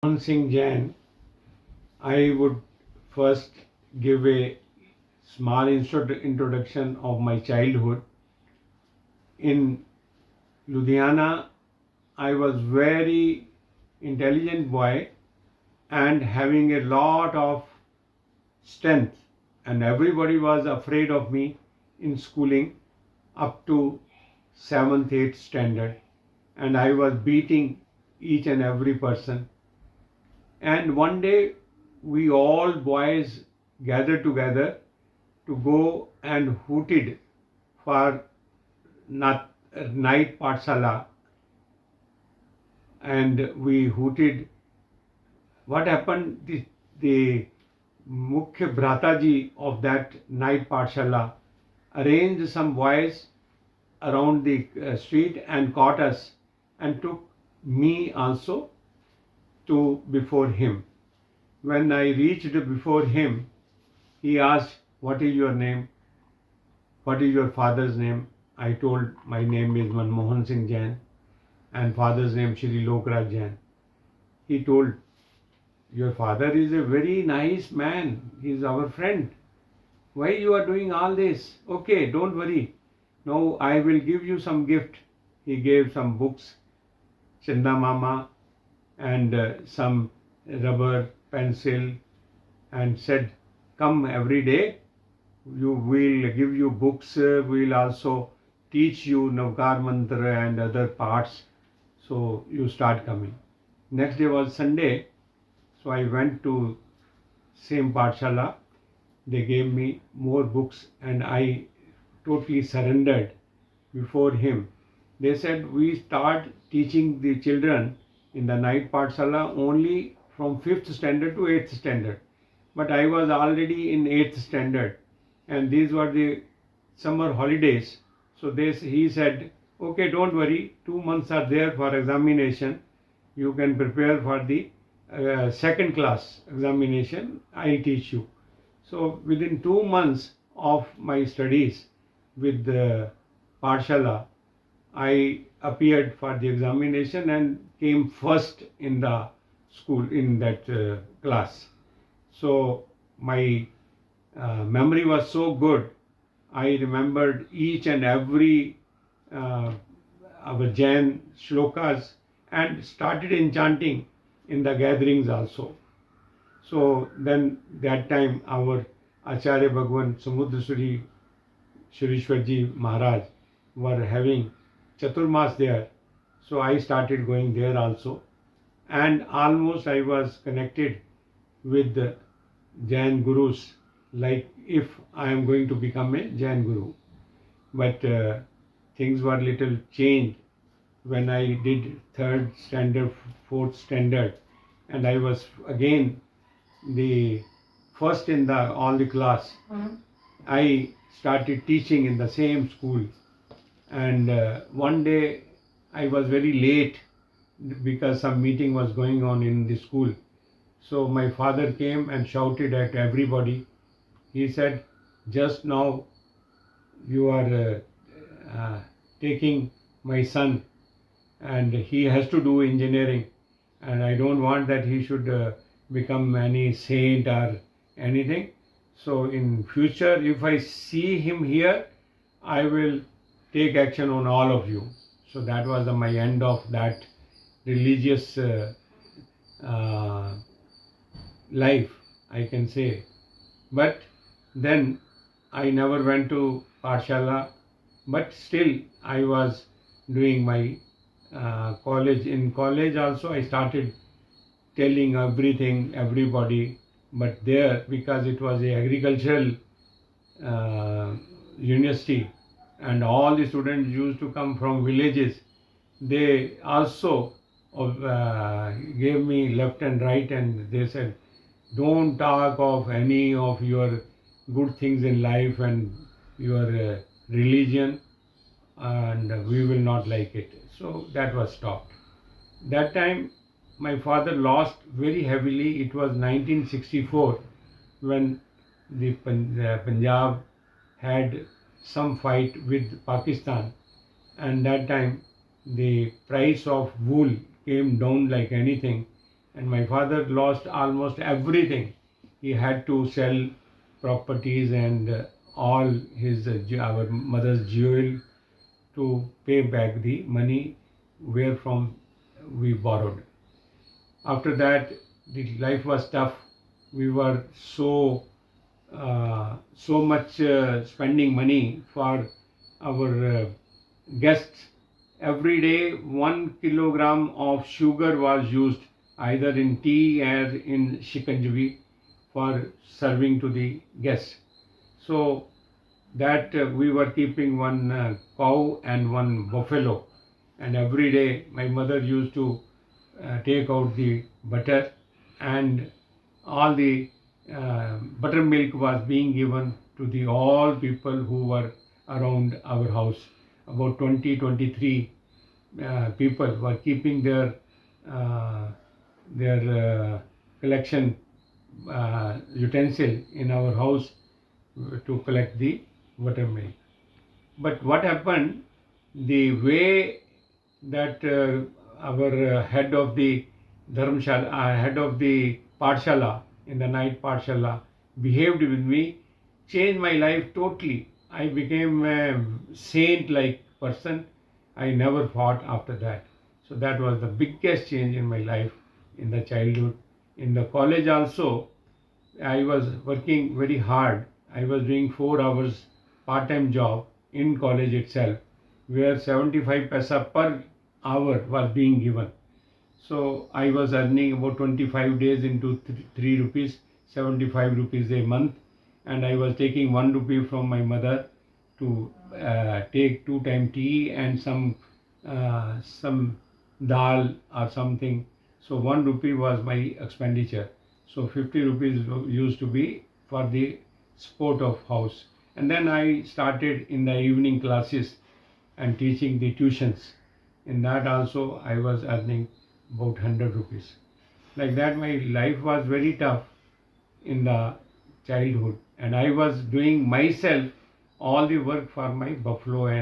MS.jain, I would first give a small introduction of my childhood. In Ludhiana, I was very intelligent boy and having a lot of strength, and everybody was afraid of me in schooling up to 7th, 8th standard, and I was beating each and every person. And one day we all boys gathered together to go and hooted for night patsala, and we hooted. What happened? The Mukhya Bhrataji of that night patsala arranged some boys around the street and caught us and took me also to before him. When I reached before him, he asked, "What is your name? What is your father's name?" I told, "My name is Manmohan Singh Jain and father's name Shri Lokraj Jain." He told, "Your father is a very nice man. He is our friend. Why you are doing all this? Okay, don't worry. Now I will give you some gift." He gave some books, Chinda Mama, and some rubber, pencil, and said, "Come every day. You will give you books. We'll also teach you Navkar Mantra and other parts. So you start coming." Next day was Sunday, so I went to same Pathshala. They gave me more books and I totally surrendered before him. They said, "We start teaching the children in the night Pathshala only from 5th standard to 8th standard." But I was already in 8th standard and these were the summer holidays. So he said, "Okay, don't worry, 2 months are there for examination. You can prepare for the second class examination. I teach you." So within 2 months of my studies with the Pathshala, I appeared for the examination and came first in the school in that class. So my memory was so good. I remembered each and every our Jain shlokas and started enchanting in the gatherings also. So then that time our Acharya Bhagwan Samudra Shurishwarji Maharaj were having Chaturmas there. So I started going there also. And almost I was connected with the Jain Gurus, like if I am going to become a Jain Guru. But things were little changed when I did 3rd standard, 4th standard, and I was again the first in the all the class. I started teaching in the same school, and one day I was very late because some meeting was going on in the school. So my father came and shouted at everybody. He said, "Just now you are taking my son and he has to do engineering, and I don't want that he should become any saint or anything. So in future if I see him here, I will take action on all of you." So that was my end of that religious life, I can say. But then I never went to Pathshala, but still I was doing my college. In college also I started telling everything, everybody. But there, because it was a agricultural university and all the students used to come from villages, they also gave me left and right, and they said, "Don't talk of any of your good things in life and your religion, and we will not like it." So that was stopped. That time my father lost very heavily. It was 1964 when the Punjab had some fight with Pakistan, and that time the price of wool came down like anything, and my father lost almost everything. He had to sell properties and all his our mother's jewel to pay back the money where from we borrowed. After that, the life was tough. We were so much spending money for our guests. Every day, 1 kilogram of sugar was used either in tea or in shikanjavi for serving to the guests. So that we were keeping one cow and one buffalo, and every day my mother used to take out the butter, and all the buttermilk was being given to the all people who were around our house. About 20-23 people were keeping uh, their collection utensil in our house to collect the buttermilk. But what happened, the way that our head of the dharmshala, head of the pathshala in the night pathshala behaved with me changed my life totally. I became a saint-like person. I never fought after that. So that was the biggest change in my life in the childhood. In the college also, I was working very hard. I was doing 4 hours part-time job in college itself, where 75 paisa per hour was being given. So I was earning about 25 days into 3 rupees, 75 rupees a month, and I was taking 1 rupee from my mother to take 2 time tea and some dal or something. So 1 rupee was my expenditure. So 50 rupees used to be for the sport of house. And then I started in the evening classes and teaching the tuitions. In that also I was earning about 100 rupees. Like that my life was very tough in the childhood, and I was doing myself all the work for my buffalo and